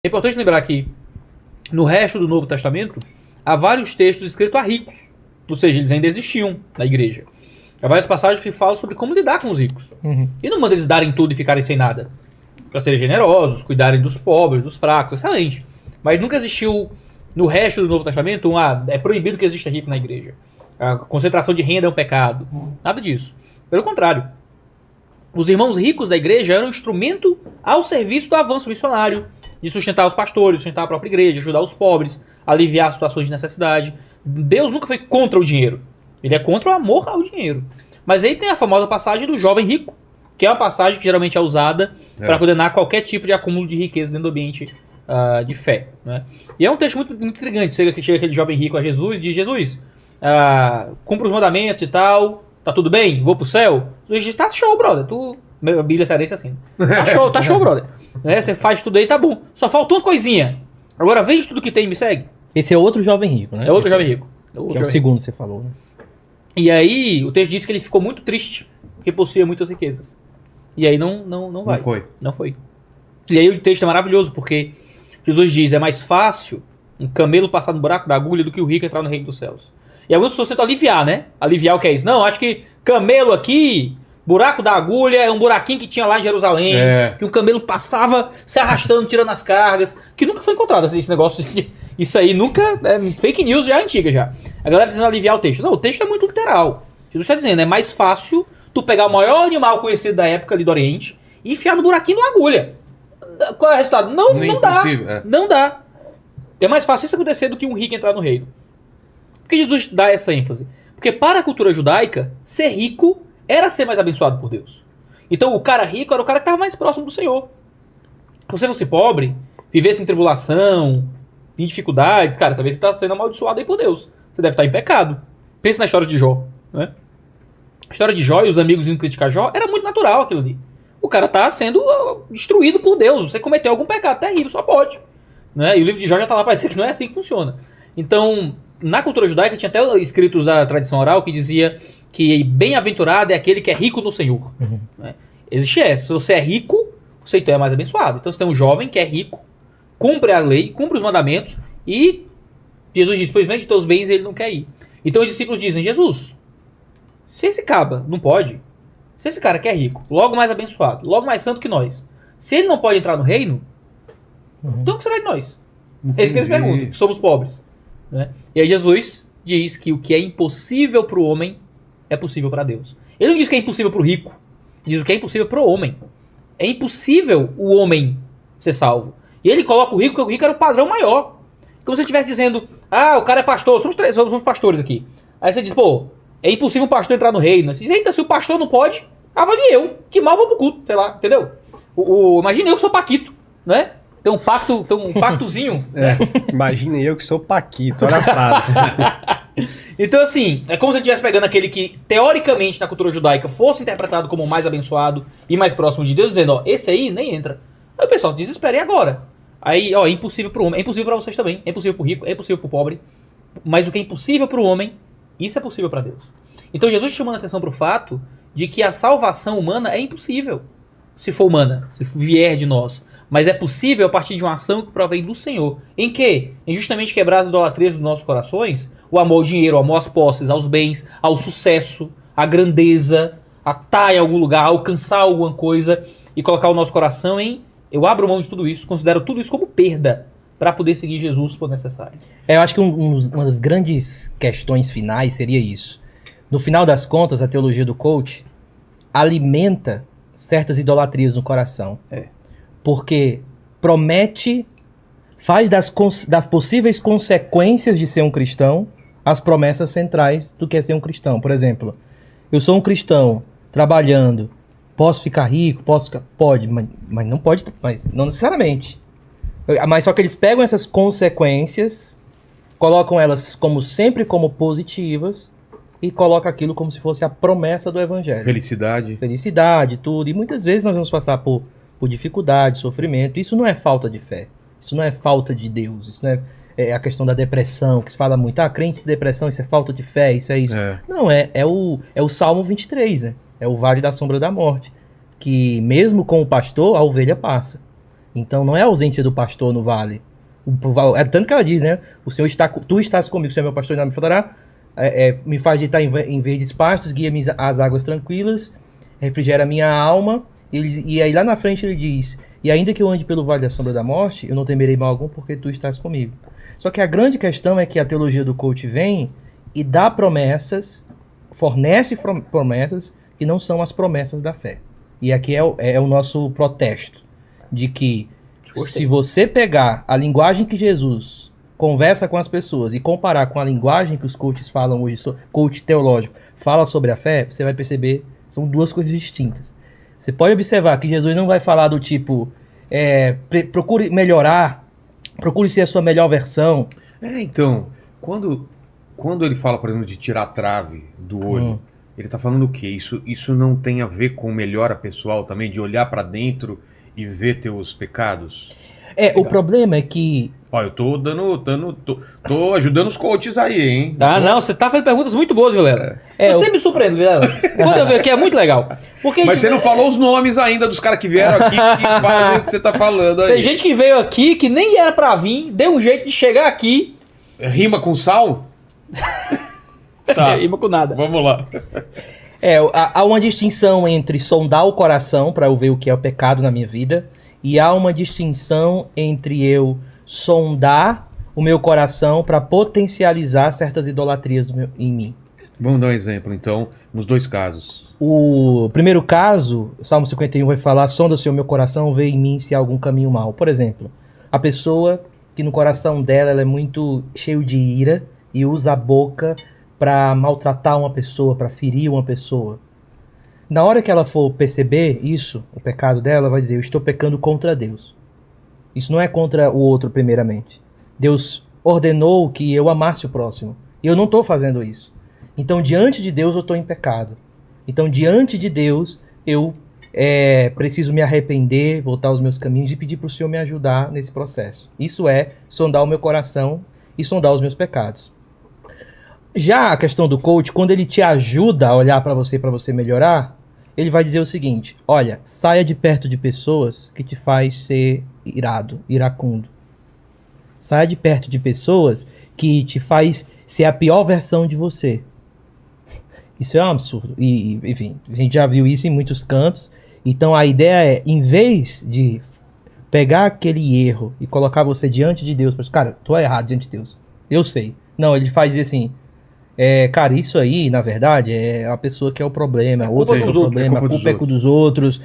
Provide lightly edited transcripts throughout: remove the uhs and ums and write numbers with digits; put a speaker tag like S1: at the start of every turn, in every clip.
S1: É importante lembrar que no resto do Novo Testamento há vários textos escritos a ricos, ou seja, eles ainda existiam na igreja. Há várias passagens que falam sobre como lidar com os ricos. E não manda eles darem tudo e ficarem sem nada. Para serem generosos, cuidarem dos pobres, dos fracos, excelente. Mas nunca existiu no resto do Novo Testamento é proibido que exista rico na igreja. A concentração de renda é um pecado. Nada disso. Pelo contrário. Os irmãos ricos da igreja eram um instrumento ao serviço do avanço missionário, de sustentar os pastores, sustentar a própria igreja, ajudar os pobres, aliviar situações de necessidade. Deus nunca foi contra o dinheiro. Ele é contra o amor ao dinheiro. Mas aí tem a famosa passagem do jovem rico, que é uma passagem que geralmente é usada para condenar qualquer tipo de acúmulo de riqueza dentro do ambiente de fé. Né? E é um texto muito intrigante. Chega aquele jovem rico a Jesus e diz: Jesus, cumpra os mandamentos e tal, tá tudo bem? Vou pro céu? Jesus diz: tá show, brother. A Bíblia cearense assim. Tá show, brother. Você faz tudo aí, tá bom. Só falta uma coisinha. Agora vende tudo que tem e me segue.
S2: Esse é outro jovem rico, né?
S1: É outro jovem rico.
S2: Que é o segundo que você falou, né?
S1: E aí, o texto diz que ele ficou muito triste, porque possuía muitas riquezas. E aí não vai. Não foi. E aí o texto é maravilhoso, porque Jesus diz: é mais fácil um camelo passar no buraco da agulha do que o rico entrar no reino dos céus. E algumas pessoas tentam aliviar, né? Aliviar o que é isso? Não, acho que camelo aqui, buraco da agulha, é um buraquinho que tinha lá em Jerusalém, que o camelo passava se arrastando, tirando as cargas, que nunca foi encontrado esse negócio. Isso aí nunca, fake news já é antiga já. A galera tentando aliviar o texto. Não, o texto é muito literal. Jesus está dizendo: é mais fácil tu pegar o maior animal conhecido da época ali do Oriente e enfiar no buraquinho de uma agulha. Qual é o resultado? Não dá. Não dá. É mais fácil isso acontecer do que um rico entrar no reino. Por que Jesus dá essa ênfase? Porque para a cultura judaica, ser rico era ser mais abençoado por Deus. Então o cara rico era o cara que estava mais próximo do Senhor. Se você fosse pobre, vivesse em tribulação, em dificuldades, cara, talvez você está sendo amaldiçoado aí por Deus. Você deve estar em pecado. Pense na história de Jó. Né? A história de Jó e os amigos indo criticar Jó era muito natural aquilo ali. O cara está sendo destruído por Deus. Você cometeu algum pecado terrível, só pode. Né? E o livro de Jó já está lá para dizer que não é assim que funciona. Então, na cultura judaica tinha até escritos da tradição oral que dizia que bem-aventurado é aquele que é rico no Senhor. Né? Existe essa. Se você é rico, você então é mais abençoado. Então você tem um jovem que é rico, cumpre a lei, cumpre os mandamentos e Jesus diz: pois vende teus bens e ele não quer ir. Então os discípulos dizem: Jesus, se esse caba não pode, se esse cara que é rico, logo mais abençoado, logo mais santo que nós, se ele não pode entrar no reino, então o que será de nós? É isso que eles perguntam, que somos pobres. Né? E aí Jesus diz que o que é impossível para o homem é possível para Deus. Ele não diz que é impossível para o rico, ele diz o que é impossível para o homem. É impossível o homem ser salvo. E ele coloca o rico, porque o rico era o padrão maior. Como se ele estivesse dizendo: o cara é pastor, somos pastores aqui. Aí você diz: pô, é impossível um pastor entrar no reino. Você diz: eita, se o pastor não pode, avalie eu, que mal vou pro culto, sei lá, entendeu? Imagina eu que sou Paquito, né? Tem um pactozinho.
S3: Né? Imagina eu que sou Paquito, olha a frase.
S1: Então assim, é como se ele estivesse pegando aquele que, teoricamente, na cultura judaica, fosse interpretado como o mais abençoado e mais próximo de Deus, dizendo: esse aí nem entra. Aí o pessoal desespera: e agora? Aí, é impossível pro homem, é impossível pra vocês também, é impossível pro rico, é impossível pro pobre, mas o que é impossível pro homem, isso é possível pra Deus. Então Jesus chamando a atenção pro fato de que a salvação humana é impossível, se for humana, se vier de nós, mas é possível a partir de uma ação que provém do Senhor. Em que? Em justamente quebrar as idolatrias dos nossos corações, o amor ao dinheiro, o amor às posses, aos bens, ao sucesso, à grandeza, a estar em algum lugar, a alcançar alguma coisa e colocar o nosso coração em: eu abro mão de tudo isso, considero tudo isso como perda para poder seguir Jesus se for necessário.
S2: Eu acho que uma das grandes questões finais seria isso. No final das contas, a teologia do coach alimenta certas idolatrias no coração. Porque promete, faz das possíveis consequências de ser um cristão as promessas centrais do que é ser um cristão. Por exemplo, eu sou um cristão trabalhando, posso ficar rico, pode, mas não pode, mas não necessariamente. Mas só que eles pegam essas consequências, colocam elas sempre como positivas e colocam aquilo como se fosse a promessa do evangelho. Felicidade, tudo. E muitas vezes nós vamos passar por dificuldade, sofrimento. Isso não é falta de fé. Isso não é falta de Deus. Isso não é a questão da depressão, que se fala muito: crente de depressão, isso é falta de fé, isso é isso. Não, é o Salmo 23, né? É o vale da sombra da morte. Que mesmo com o pastor, a ovelha passa. Então não é a ausência do pastor no vale. É tanto que ela diz, né? O Senhor tu estás comigo, o Senhor é meu pastor e nada me faltará. Me faz deitar em verdes pastos, guia-me às águas tranquilas, refrigera a minha alma. E aí lá na frente ele diz: e ainda que eu ande pelo vale da sombra da morte, eu não temerei mal algum, porque tu estás comigo. Só que a grande questão é que a teologia do coach vem e dá promessas, fornece promessas que não são as promessas da fé. E aqui é o nosso protesto, de que se você pegar a linguagem que Jesus conversa com as pessoas e comparar com a linguagem que os coaches falam hoje, coach teológico, fala sobre a fé, você vai perceber, são duas coisas distintas. Você pode observar que Jesus não vai falar do tipo, procure melhorar, procure ser a sua melhor versão.
S4: Então, quando ele fala, por exemplo, de tirar a trave do olho, ele está falando o quê? Isso não tem a ver com melhora pessoal também, de olhar para dentro e ver teus pecados?
S2: O problema é que...
S4: Ó, eu tô tô ajudando os coaches aí, hein?
S1: Não, você tá fazendo perguntas muito boas, Vilela. Eu sempre me surpreendo, Vilela. Quando eu vejo aqui é muito legal. Porque
S4: mas você não falou os nomes ainda dos caras que vieram aqui que fazem o que você tá falando aí.
S1: Tem gente que veio aqui que nem era pra vir, deu um jeito de chegar aqui.
S4: Rima com sal? Tá.
S1: Rima com nada.
S4: Vamos lá.
S2: Há uma distinção entre sondar o coração para eu ver o que é o pecado na minha vida, e há uma distinção entre eu sondar o meu coração para potencializar certas idolatrias em mim.
S4: Vamos dar um exemplo, então, nos dois casos.
S2: O primeiro caso, o Salmo 51 vai falar: sonda, Senhor, meu coração, vê em mim se há algum caminho mau. Por exemplo, a pessoa que no coração dela ela é muito cheio de ira e usa a boca para maltratar uma pessoa, para ferir uma pessoa. Na hora que ela for perceber isso, o pecado dela, vai dizer: eu estou pecando contra Deus. Isso não é contra o outro primeiramente. Deus ordenou que eu amasse o próximo. E eu não estou fazendo isso. Então, diante de Deus, eu estou em pecado. Então, diante de Deus, eu preciso me arrepender, voltar aos meus caminhos e pedir para o Senhor me ajudar nesse processo. Isso é sondar o meu coração e sondar os meus pecados. Já a questão do coach, quando ele te ajuda a olhar para você melhorar, ele vai dizer o seguinte: olha, saia de perto de pessoas que te faz ser iracundo. Saia de perto de pessoas que te faz ser a pior versão de você. Isso é um absurdo. E, enfim, a gente já viu isso em muitos cantos. Então a ideia é, em vez de pegar aquele erro e colocar você diante de Deus, cara, tô errado diante de Deus, eu sei. Não, ele faz assim: cara, isso aí, na verdade, é a pessoa que é o problema, a outra é o problema, a culpa é dos outros,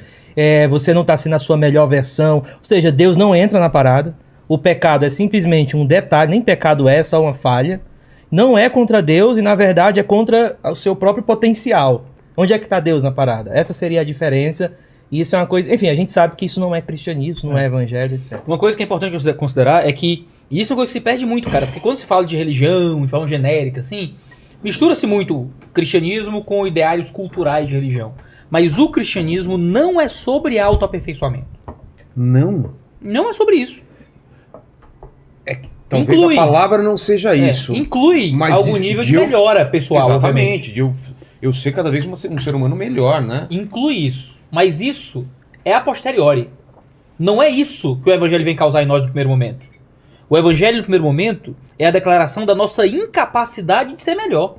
S2: você não está sendo a sua melhor versão. Ou seja, Deus não entra na parada, o pecado é simplesmente um detalhe, nem pecado é só uma falha, não é contra Deus e, na verdade, é contra o seu próprio potencial. Onde é que está Deus na parada? Essa seria a diferença, e isso é uma coisa... Enfim, a gente sabe que isso não é cristianismo, isso não é evangelho, etc.
S1: Uma coisa que é importante considerar é que, e isso é uma coisa que se perde muito, cara, porque quando se fala de religião, de forma genérica, assim... mistura-se muito cristianismo com ideários culturais de religião. Mas o cristianismo não é sobre autoaperfeiçoamento.
S4: Não?
S1: Não é sobre isso.
S4: Talvez a palavra não seja isso.
S1: Inclui algum nível de melhora pessoal.
S4: Exatamente. Eu ser cada vez um ser humano melhor, né?
S1: Inclui isso. Mas isso é a posteriori. Não é isso que o evangelho vem causar em nós no primeiro momento. O evangelho no primeiro momento é a declaração da nossa incapacidade de ser melhor.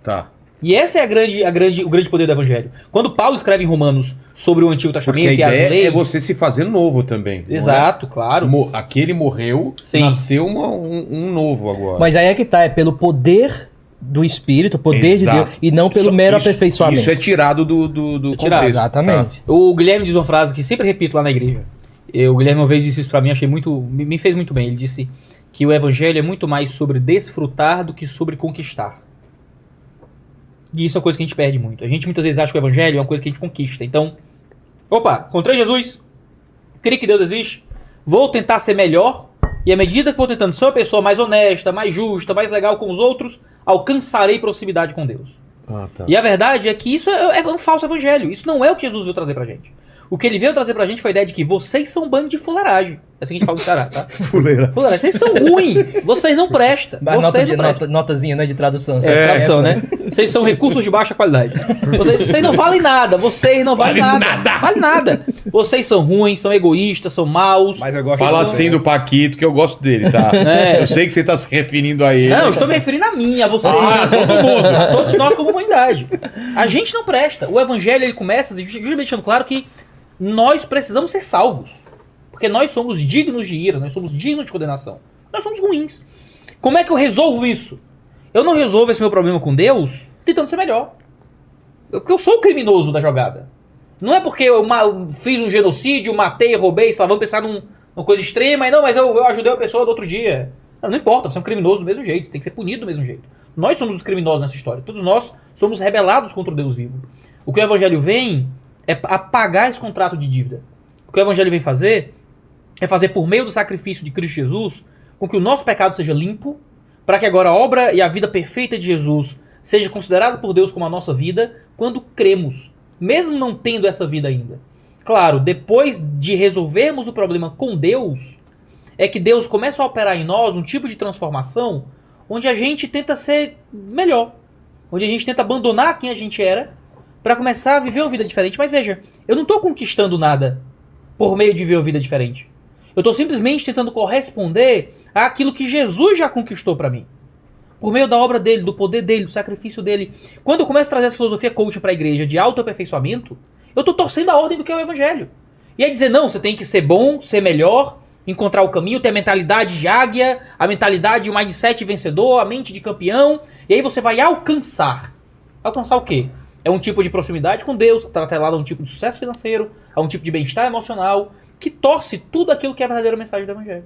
S4: Tá.
S1: E esse é o grande poder do evangelho. Quando Paulo escreve em Romanos sobre o Antigo Testamento
S4: e as leis... Porque a ideia
S1: é
S4: você se fazer novo também.
S1: Exato, claro.
S4: Aquele morreu, sim, nasceu um novo agora.
S2: Mas aí é que tá, é pelo poder do Espírito, o poder de Deus, e não pelo mero aperfeiçoamento.
S4: Isso é tirado do contexto.
S2: Exatamente.
S1: Tá. O Guilherme diz uma frase que sempre repito lá na igreja. O Guilherme uma vez disse isso pra mim, me fez muito bem. Ele disse que o evangelho é muito mais sobre desfrutar do que sobre conquistar. E isso é uma coisa que a gente perde muito. A gente muitas vezes acha que o evangelho é uma coisa que a gente conquista. Então, encontrei Jesus, creio que Deus existe, vou tentar ser melhor, e à medida que vou tentando ser uma pessoa mais honesta, mais justa, mais legal com os outros, alcançarei proximidade com Deus.
S4: Tá.
S1: E a verdade é que isso é um falso evangelho. Isso não é o que Jesus veio trazer pra gente. O que ele veio trazer pra gente foi a ideia de que vocês são um bando de fuleiragem. É assim que a gente fala do Ceará, tá?
S4: Fuleira.
S1: Fuleiragem. Vocês são ruins. Vocês não prestam. Vocês não prestam.
S2: Notazinha, né, de tradução.
S1: Tradução, né? Vocês são recursos de baixa qualidade. Vocês não valem nada. Vocês não valem nada. Vale nada. Vocês são ruins, são egoístas, são maus.
S3: Mas eu gosto
S4: Fala assim do Paquito, que eu gosto dele, tá? Eu sei que você tá se referindo a ele.
S1: Não, eu estou me referindo a mim, a você.
S4: Todo mundo.
S1: A todos nós como humanidade. A gente não presta. O evangelho, ele começa justamente deixando claro que nós precisamos ser salvos. Porque nós somos dignos de ira, nós somos dignos de condenação. Nós somos ruins. Como é que eu resolvo isso? Eu não resolvo esse meu problema com Deus tentando ser melhor. Porque eu sou o criminoso da jogada. Não é porque eu fiz um genocídio, matei, roubei, sei lá, vamos pensar numa coisa extrema, e não, mas eu ajudei a pessoa do outro dia. Não importa, você é um criminoso do mesmo jeito, você tem que ser punido do mesmo jeito. Nós somos os criminosos nessa história. Todos nós somos rebelados contra o Deus vivo. O que o evangelho vem é apagar esse contrato de dívida. O que o evangelho vem fazer é fazer por meio do sacrifício de Cristo Jesus com que o nosso pecado seja limpo, para que agora a obra e a vida perfeita de Jesus seja considerada por Deus como a nossa vida quando cremos, mesmo não tendo essa vida ainda. Claro, depois de resolvermos o problema com Deus, é que Deus começa a operar em nós um tipo de transformação onde a gente tenta ser melhor, onde a gente tenta abandonar quem a gente era para começar a viver uma vida diferente. Mas veja, eu não estou conquistando nada por meio de viver uma vida diferente. Eu estou simplesmente tentando corresponder àquilo que Jesus já conquistou para mim. Por meio da obra dele, do poder dele, do sacrifício dele. Quando eu começo a trazer essa filosofia coaching para a igreja de autoaperfeiçoamento, eu estou torcendo a ordem do que é o evangelho. E aí dizer, não, você tem que ser bom, ser melhor, encontrar o caminho, ter a mentalidade de águia, a mentalidade, o mindset vencedor, a mente de campeão, e aí você vai alcançar. Alcançar o quê? É um tipo de proximidade com Deus, atrelado a um tipo de sucesso financeiro, a um tipo de bem-estar emocional, que torce tudo aquilo que é a verdadeira mensagem do evangelho.